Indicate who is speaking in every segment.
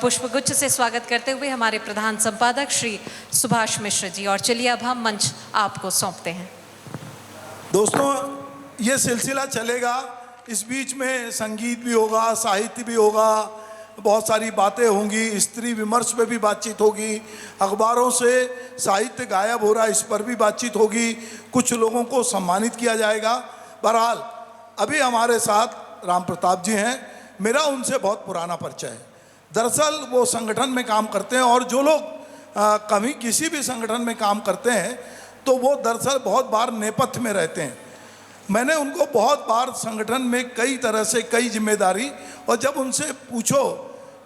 Speaker 1: पुष्पगुच्छ से स्वागत करते हुए हमारे प्रधान संपादक श्री सुभाष मिश्र जी। और चलिए अब हम मंच आपको सौंपते हैं।
Speaker 2: दोस्तों, ये सिलसिला चलेगा, इस बीच में संगीत भी होगा, साहित्य भी होगा, बहुत सारी बातें होंगी, स्त्री विमर्श पे भी बातचीत होगी, अखबारों से साहित्य गायब हो रहा है इस पर भी बातचीत होगी, कुछ लोगों को सम्मानित किया जाएगा। बहरहाल अभी हमारे साथ राम प्रताप जी हैं। मेरा उनसे बहुत पुराना परिचय है। दरअसल वो संगठन में काम करते हैं और जो लोग कभी किसी भी संगठन में काम करते हैं तो वो दरअसल बहुत बार नेपथ्य में रहते हैं। मैंने उनको बहुत बार संगठन में कई तरह से कई जिम्मेदारी, और जब उनसे पूछो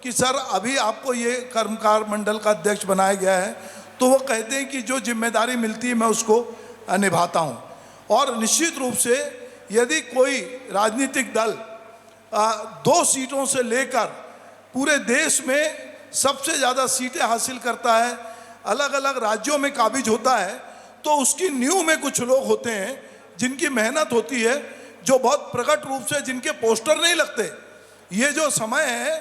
Speaker 2: कि सर अभी आपको ये कर्मकार मंडल का अध्यक्ष बनाया गया है, तो वो कहते हैं कि जो जिम्मेदारी मिलती है मैं उसको निभाता हूँ। और निश्चित रूप से यदि कोई राजनीतिक दल 2 सीटों से लेकर पूरे देश में सबसे ज़्यादा सीटें हासिल करता है, अलग अलग राज्यों में काबिज होता है, तो उसकी नींव में कुछ लोग होते हैं जिनकी मेहनत होती है, जो बहुत प्रकट रूप से जिनके पोस्टर नहीं लगते। ये जो समय है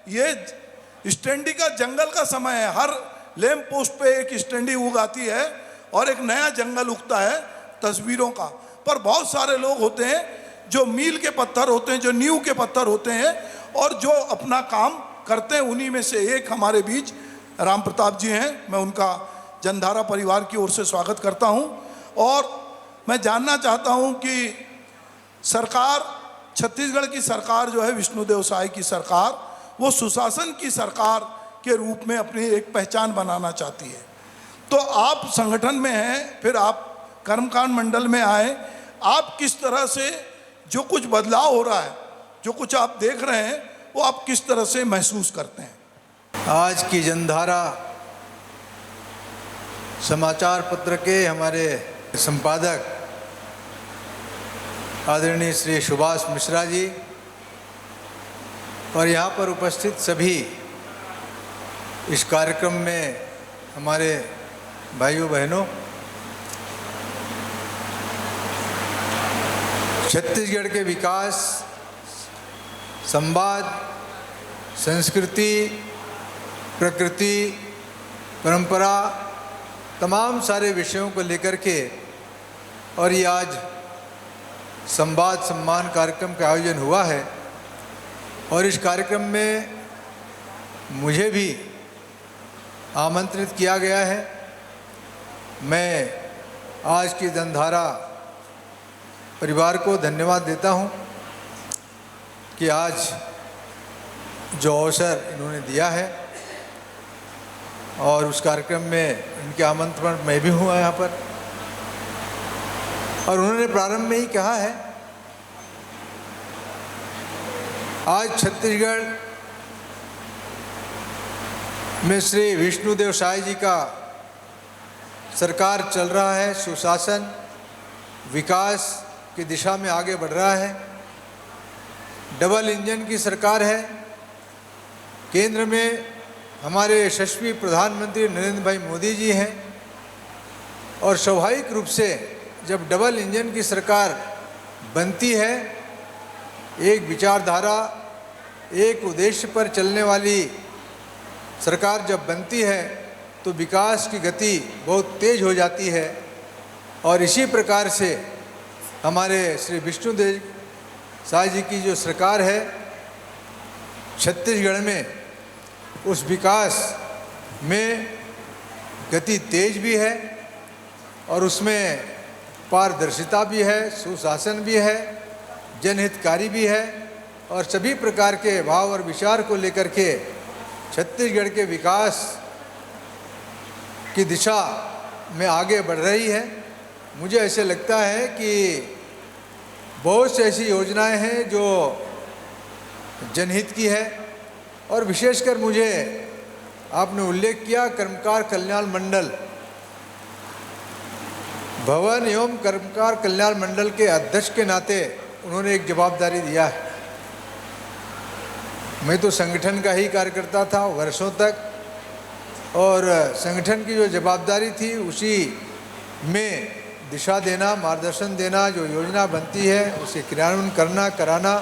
Speaker 2: ये स्टैंडी का जंगल का समय है। हर लैंप पोस्ट पे एक स्टैंडी उग आती है और एक नया जंगल उगता है तस्वीरों का। पर बहुत सारे लोग होते हैं जो मील के पत्थर होते हैं, जो नींव के पत्थर होते हैं और जो अपना काम करते हैं। उन्हीं में से एक हमारे बीच राम प्रताप जी हैं। मैं उनका जनधारा परिवार की ओर से स्वागत करता हूं और मैं जानना चाहता हूं कि सरकार, छत्तीसगढ़ की सरकार जो है विष्णुदेव साय की सरकार, वो सुशासन की सरकार के रूप में अपनी एक पहचान बनाना चाहती है। तो आप संगठन में हैं, फिर आप कर्मकांड मंडल में आए, आप किस तरह से जो कुछ बदलाव हो रहा है, जो कुछ आप देख रहे हैं, वो आप किस तरह से महसूस करते हैं?
Speaker 3: आज की जनधारा समाचार पत्र के हमारे संपादक आदरणीय श्री सुभाष मिश्रा जी और यहाँ पर उपस्थित सभी इस कार्यक्रम में हमारे भाइयों बहनों, छत्तीसगढ़ के विकास, संवाद, संस्कृति, प्रकृति, परंपरा, तमाम सारे विषयों को लेकर के और ये आज संवाद सम्मान कार्यक्रम का आयोजन हुआ है। और इस कार्यक्रम में मुझे भी आमंत्रित किया गया है। मैं आज की जनधारा परिवार को धन्यवाद देता हूं कि आज जो अवसर इन्होंने दिया है और उस कार्यक्रम में इनके आमंत्रण मैं भी हुआ यहाँ पर। और उन्होंने प्रारंभ में ही कहा है, आज छत्तीसगढ़ में श्री विष्णुदेव साय जी का सरकार चल रहा है, सुशासन विकास की दिशा में आगे बढ़ रहा है। डबल इंजन की सरकार है। केंद्र में हमारे यशस्वी प्रधानमंत्री नरेंद्र भाई मोदी जी हैं और स्वाभाविक रूप से जब डबल इंजन की सरकार बनती है, एक विचारधारा, एक उद्देश्य पर चलने वाली सरकार जब बनती है तो विकास की गति बहुत तेज हो जाती है। और इसी प्रकार से हमारे श्री विष्णुदेव साय जी की जो सरकार है, छत्तीसगढ़ में उस विकास में गति तेज भी है और उसमें पारदर्शिता भी है, सुशासन भी है, जनहितकारी भी है और सभी प्रकार के भाव और विचार को लेकर के छत्तीसगढ़ के विकास की दिशा में आगे बढ़ रही है। मुझे ऐसे लगता है कि बहुत सी ऐसी योजनाएं हैं जो जनहित की है और विशेषकर मुझे आपने उल्लेख किया कर्मकार कल्याण मंडल, भवन एवं कर्मकार कल्याण मंडल के अध्यक्ष के नाते उन्होंने एक जवाबदारी दिया है। मैं तो संगठन का ही कार्यकर्ता था वर्षों तक और संगठन की जो जवाबदारी थी उसी में दिशा देना, मार्गदर्शन देना, जो योजना बनती है उसे क्रियान्वयन करना, कराना,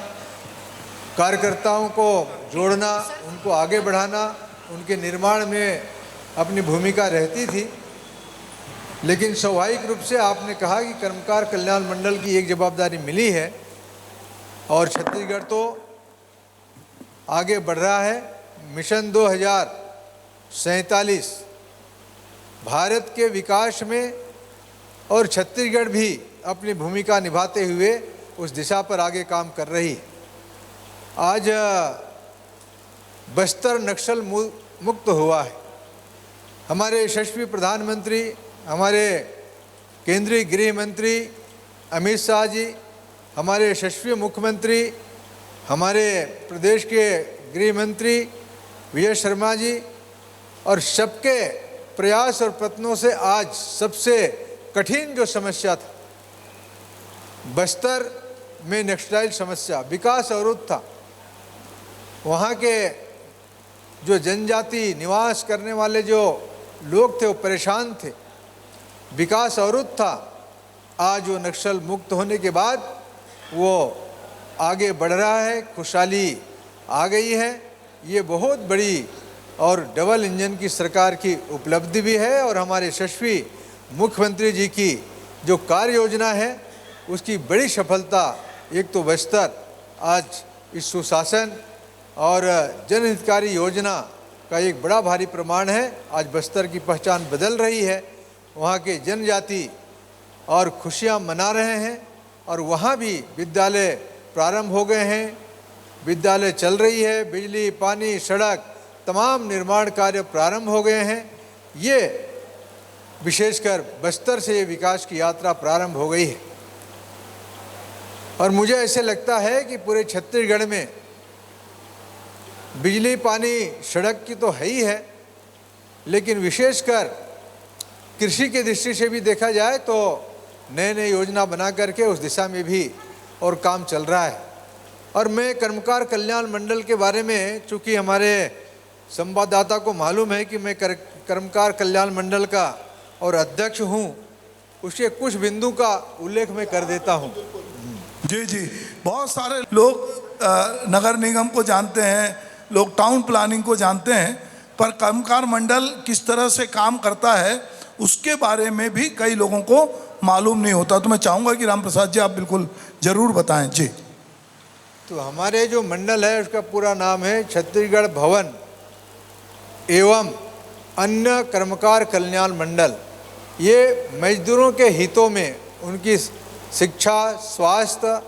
Speaker 3: कार्यकर्ताओं को जोड़ना, उनको आगे बढ़ाना, उनके निर्माण में अपनी भूमिका रहती थी, लेकिन स्वाभाविक रूप से आपने कहा कि कर्मकार कल्याण मंडल की एक जवाबदारी मिली है और छत्तीसगढ़ तो आगे बढ़ रहा है। मिशन 2047 भारत के विकास में और छत्तीसगढ़ भी अपनी भूमिका निभाते हुए उस दिशा पर आगे काम कर रही है। आज बस्तर नक्सल मुक्त हुआ है। हमारे यशस्वी प्रधानमंत्री, हमारे केंद्रीय गृह मंत्री अमित शाह जी, हमारे यशस्वी मुख्यमंत्री, हमारे प्रदेश के गृह मंत्री विजय शर्मा जी और सबके प्रयास और प्रयत्नों से आज सबसे कठिन जो समस्या था, बस्तर में नक्सलाइट समस्या, विकास अवरुद्ध था, वहाँ के जो जनजाति निवास करने वाले जो लोग थे वो परेशान थे, विकास अवरुद्ध था। आज वो नक्सल मुक्त होने के बाद वो आगे बढ़ रहा है, खुशहाली आ गई है। ये बहुत बड़ी और डबल इंजन की सरकार की उपलब्धि भी है और हमारे यशस्वी मुख्यमंत्री जी की जो कार्य योजना है उसकी बड़ी सफलता। एक तो बस्तर आज इस सुशासन और जनहितकारी योजना का एक बड़ा भारी प्रमाण है। आज बस्तर की पहचान बदल रही है, वहाँ के जनजाति और खुशियाँ मना रहे हैं और वहाँ भी विद्यालय प्रारंभ हो गए हैं, विद्यालय चल रही है, बिजली, पानी, सड़क तमाम निर्माण कार्य प्रारंभ हो गए हैं। ये विशेषकर बस्तर से ये विकास की यात्रा प्रारंभ हो गई है और मुझे ऐसे लगता है कि पूरे छत्तीसगढ़ में बिजली, पानी, सड़क की तो है ही है, लेकिन विशेषकर कृषि की दृष्टि से भी देखा जाए तो नए नए योजना बना करके उस दिशा में भी और काम चल रहा है। और मैं कर्मकार कल्याण मंडल के बारे में, चूँकि हमारे संवाददाता को मालूम है कि मैं कर्मकार कल्याण मंडल का और अध्यक्ष हूँ, उसके कुछ बिंदु का उल्लेख मैं कर देता हूँ।
Speaker 2: जी जी, बहुत सारे लोग नगर निगम को जानते हैं, लोग टाउन प्लानिंग को जानते हैं, पर कर्मकार मंडल किस तरह से काम करता है उसके बारे में भी कई लोगों को मालूम नहीं होता। तो मैं चाहूँगा कि राम प्रसाद जी आप बिल्कुल ज़रूर बताएं। जी,
Speaker 3: तो हमारे जो मंडल है उसका पूरा नाम है छत्तीसगढ़ भवन एवं अन्य कर्मकार कल्याण मंडल। ये मजदूरों के हितों में उनकी शिक्षा, स्वास्थ्य,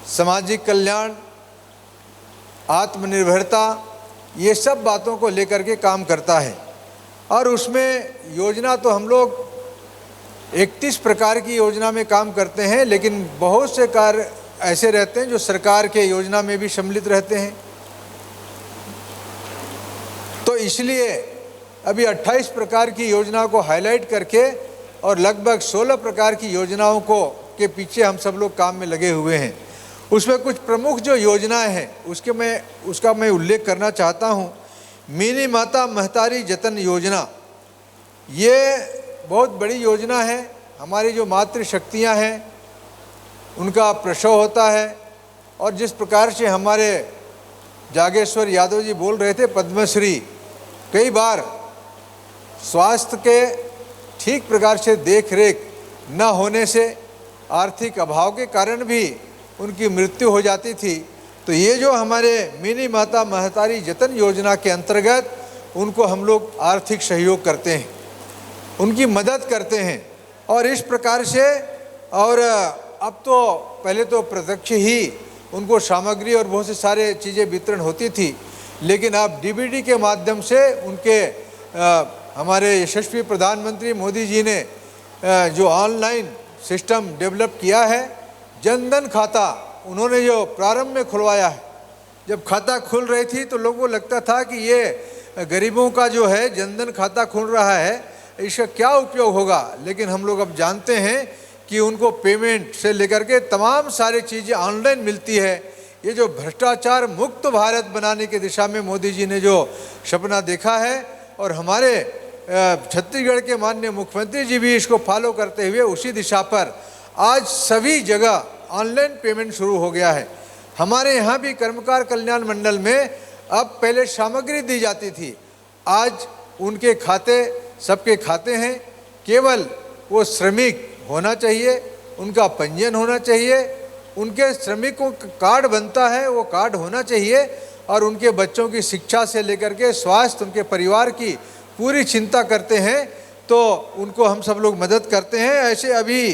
Speaker 3: सामाजिक कल्याण, आत्मनिर्भरता, ये सब बातों को लेकर के काम करता है। और उसमें योजना तो हम लोग 31 प्रकार की योजना में काम करते हैं, लेकिन बहुत से कार्य ऐसे रहते हैं जो सरकार के योजना में भी सम्मिलित रहते हैं। तो इसलिए अभी 28 प्रकार की योजना को हाईलाइट करके और लगभग 16 प्रकार की योजनाओं को के पीछे हम सब लोग काम में लगे हुए हैं। उसमें कुछ प्रमुख जो योजनाएं हैं उसका मैं उल्लेख करना चाहता हूँ। मिनी माता महतारी जतन योजना, ये बहुत बड़ी योजना है। हमारी जो मातृशक्तियाँ हैं उनका प्रसव होता है और जिस प्रकार से हमारे जागेश्वर यादव जी बोल रहे थे, पद्मश्री, कई बार स्वास्थ्य के ठीक प्रकार से देख रेख न होने से, आर्थिक अभाव के कारण भी उनकी मृत्यु हो जाती थी। तो ये जो हमारे मिनी माता महतारी जतन योजना के अंतर्गत उनको हम लोग आर्थिक सहयोग करते हैं, उनकी मदद करते हैं। और इस प्रकार से, और अब तो पहले तो प्रत्यक्ष ही उनको सामग्री और बहुत से सारे चीज़ें वितरण होती थी, लेकिन अब डीबीटी के माध्यम से उनके हमारे यशस्वी प्रधानमंत्री मोदी जी ने जो ऑनलाइन सिस्टम डेवलप किया है, जनधन खाता उन्होंने जो प्रारंभ में खुलवाया है। जब खाता खुल रही थी तो लोगों को लगता था कि ये गरीबों का जो है जनधन खाता खुल रहा है, इसका क्या उपयोग होगा, लेकिन हम लोग अब जानते हैं कि उनको पेमेंट से लेकर के तमाम सारी चीज़ें ऑनलाइन मिलती है। ये जो भ्रष्टाचार मुक्त भारत बनाने की दिशा में मोदी जी ने जो सपना देखा है और हमारे छत्तीसगढ़ के माननीय मुख्यमंत्री जी भी इसको फॉलो करते हुए उसी दिशा पर आज सभी जगह ऑनलाइन पेमेंट शुरू हो गया है। हमारे यहाँ भी कर्मकार कल्याण मंडल में अब पहले सामग्री दी जाती थी, आज उनके खाते सबके खाते हैं। केवल वो श्रमिक होना चाहिए, उनका पंजीयन होना चाहिए, उनके श्रमिकों का कार्ड बनता है वो कार्ड होना चाहिए, और उनके बच्चों की शिक्षा से लेकर के स्वास्थ्य, उनके परिवार की पूरी चिंता करते हैं, तो उनको हम सब लोग मदद करते हैं। ऐसे अभी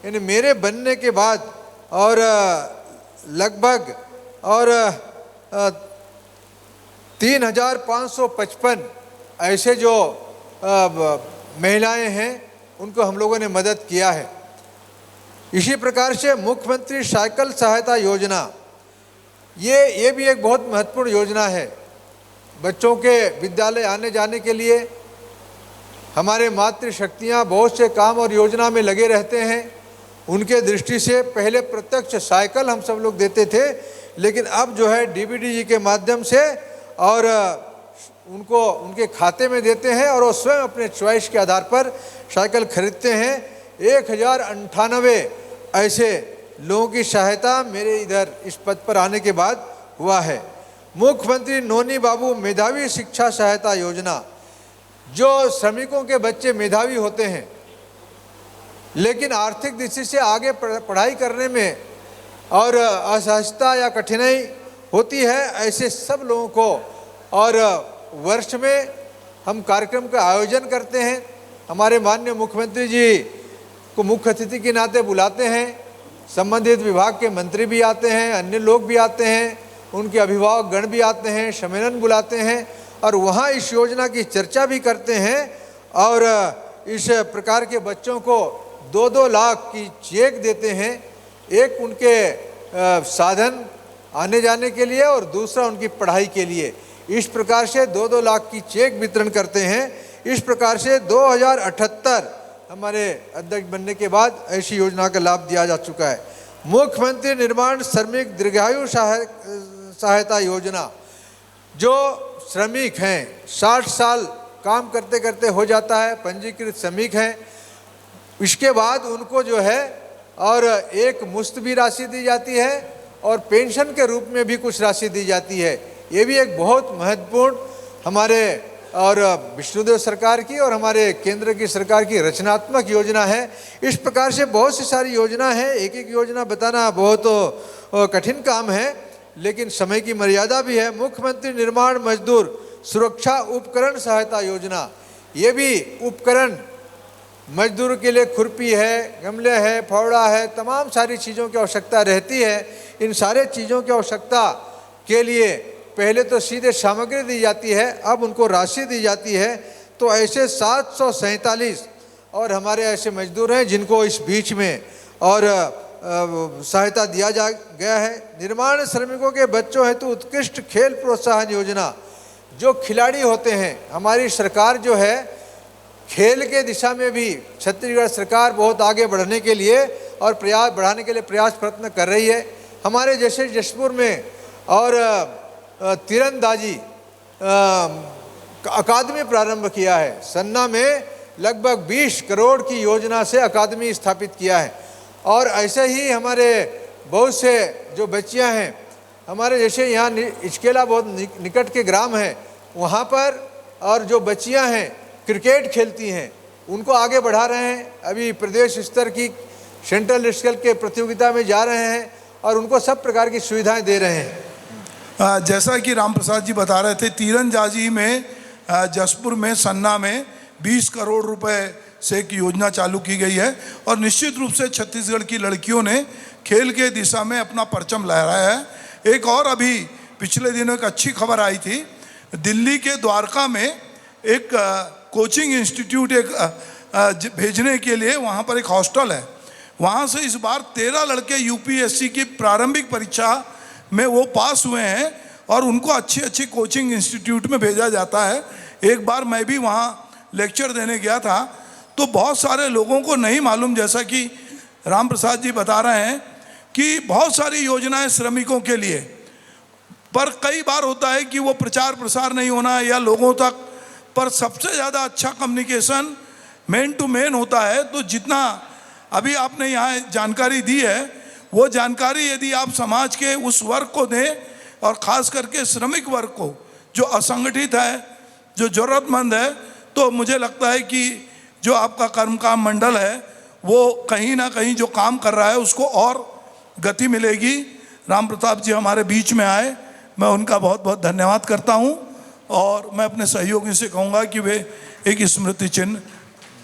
Speaker 3: यानी मेरे बनने के बाद और लगभग और 3,555 ऐसे जो महिलाएं हैं उनको हम लोगों ने मदद किया है। इसी प्रकार से मुख्यमंत्री साइकिल सहायता योजना, ये भी एक बहुत महत्वपूर्ण योजना है। बच्चों के विद्यालय आने जाने के लिए हमारे मातृशक्तियाँ बहुत से काम और योजना में लगे रहते हैं। उनके दृष्टि से पहले प्रत्यक्ष साइकिल हम सब लोग देते थे, लेकिन अब जो है DBDG के माध्यम से और उनको उनके खाते में देते हैं और वो स्वयं अपने चॉइस के आधार पर साइकिल खरीदते हैं। 1098 ऐसे लोगों की सहायता मेरे इधर इस पद पर आने के बाद हुआ है। मुख्यमंत्री नोनी बाबू मेधावी शिक्षा सहायता योजना, जो श्रमिकों के बच्चे मेधावी होते हैं लेकिन आर्थिक दृष्टि से आगे पढ़ाई करने में और असहजता या कठिनाई होती है, ऐसे सब लोगों को और वर्ष में हम कार्यक्रम का आयोजन करते हैं। हमारे माननीय मुख्यमंत्री जी को मुख्य अतिथि के नाते बुलाते हैं, संबंधित विभाग के मंत्री भी आते हैं, अन्य लोग भी आते हैं, उनके अभिभावक गण भी आते हैं, सम्मेलन बुलाते हैं और वहाँ इस योजना की चर्चा भी करते हैं। और इस प्रकार के बच्चों को 2-2 लाख की चेक देते हैं, एक उनके साधन आने जाने के लिए और दूसरा उनकी पढ़ाई के लिए। इस प्रकार से 2-2 लाख की चेक वितरण करते हैं। इस प्रकार से 2078 हमारे अध्यक्ष बनने के बाद ऐसी योजना का लाभ दिया जा चुका है। मुख्यमंत्री निर्माण श्रमिक दीर्घायु सहायता योजना, जो श्रमिक हैं 60 साल काम करते करते हो जाता है, पंजीकृत श्रमिक हैं, इसके बाद उनको जो है और एक मुश्त भी राशि दी जाती है और पेंशन के रूप में भी कुछ राशि दी जाती है। ये भी एक बहुत महत्वपूर्ण हमारे और विष्णुदेव सरकार की और हमारे केंद्र की सरकार की रचनात्मक योजना है। इस प्रकार से बहुत सी सारी योजना है, एक एक योजना बताना बहुत कठिन काम है, लेकिन समय की मर्यादा भी है। मुख्यमंत्री निर्माण मजदूर सुरक्षा उपकरण सहायता योजना, ये भी उपकरण मजदूर के लिए खुरपी है, गमले है, फावड़ा है, तमाम सारी चीज़ों की आवश्यकता रहती है। इन सारे चीज़ों की आवश्यकता के लिए पहले तो सीधे सामग्री दी जाती है, अब उनको राशि दी जाती है। तो ऐसे 747 और हमारे ऐसे मजदूर हैं जिनको इस बीच में और सहायता दिया जा गया है। निर्माण श्रमिकों के बच्चों हेतु उत्कृष्ट खेल प्रोत्साहन योजना, जो खिलाड़ी होते हैं, हमारी सरकार जो है खेल के दिशा में भी छत्तीसगढ़ सरकार बहुत आगे बढ़ने के लिए और प्रयास बढ़ाने के लिए प्रयास प्रयत्न कर रही है। हमारे जैसे जशपुर में और तीरंदाजी अकादमी प्रारंभ किया है। सन्ना में लगभग 20 करोड़ की योजना से अकादमी स्थापित किया है। और ऐसे ही हमारे बहुत से जो बच्चियां हैं, हमारे जैसे यहाँ इचकेला बहुत निकट के ग्राम है, वहाँ पर और जो बच्चियां हैं क्रिकेट खेलती हैं, उनको आगे बढ़ा रहे हैं। अभी प्रदेश स्तर की सेंट्रल स्केल के प्रतियोगिता में जा रहे हैं और उनको सब प्रकार की सुविधाएं दे रहे हैं।
Speaker 2: जैसा कि राम प्रसाद जी बता रहे थे, तीरंदाजी में जसपुर में सन्ना में 20 करोड़ रुपए से एक योजना चालू की गई है और निश्चित रूप से छत्तीसगढ़ की लड़कियों ने खेल के दिशा में अपना परचम लहराया है। एक और अभी पिछले दिनों एक अच्छी खबर आई थी, दिल्ली के द्वारका में एक कोचिंग इंस्टीट्यूट एक भेजने के लिए वहाँ पर एक हॉस्टल है। वहाँ से इस बार 13 लड़के यूपीएससी की प्रारंभिक परीक्षा में वो पास हुए हैं और उनको अच्छी अच्छी कोचिंग इंस्टीट्यूट में भेजा जाता है। एक बार मैं भी वहाँ लेक्चर देने गया था, तो बहुत सारे लोगों को नहीं मालूम, जैसा कि राम प्रसाद जी बता रहे हैं कि बहुत सारी योजनाएं श्रमिकों के लिए, पर कई बार होता है कि वो प्रचार प्रसार नहीं होना या लोगों तक, पर सबसे ज़्यादा अच्छा कम्युनिकेशन मेन टू मेन होता है। तो जितना अभी आपने यहाँ जानकारी दी है, वो जानकारी यदि आप समाज के उस वर्ग को दें और ख़ास करके श्रमिक वर्ग को जो असंगठित है, जो ज़रूरतमंद है, तो मुझे लगता है कि जो आपका कर्मकाम मंडल है वो कहीं ना कहीं जो काम कर रहा है उसको और गति मिलेगी। राम प्रताप जी हमारे बीच में आए, मैं उनका बहुत बहुत धन्यवाद करता हूं और मैं अपने सहयोगी से कहूँगा कि वे एक स्मृति चिन्ह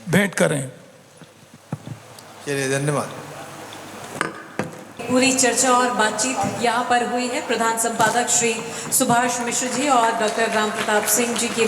Speaker 2: भेंट करें।
Speaker 3: चलिए, धन्यवाद।
Speaker 1: पूरी चर्चा और बातचीत यहाँ पर हुई है प्रधान संपादक श्री सुभाष मिश्र जी और डॉक्टर राम प्रताप सिंह जी की।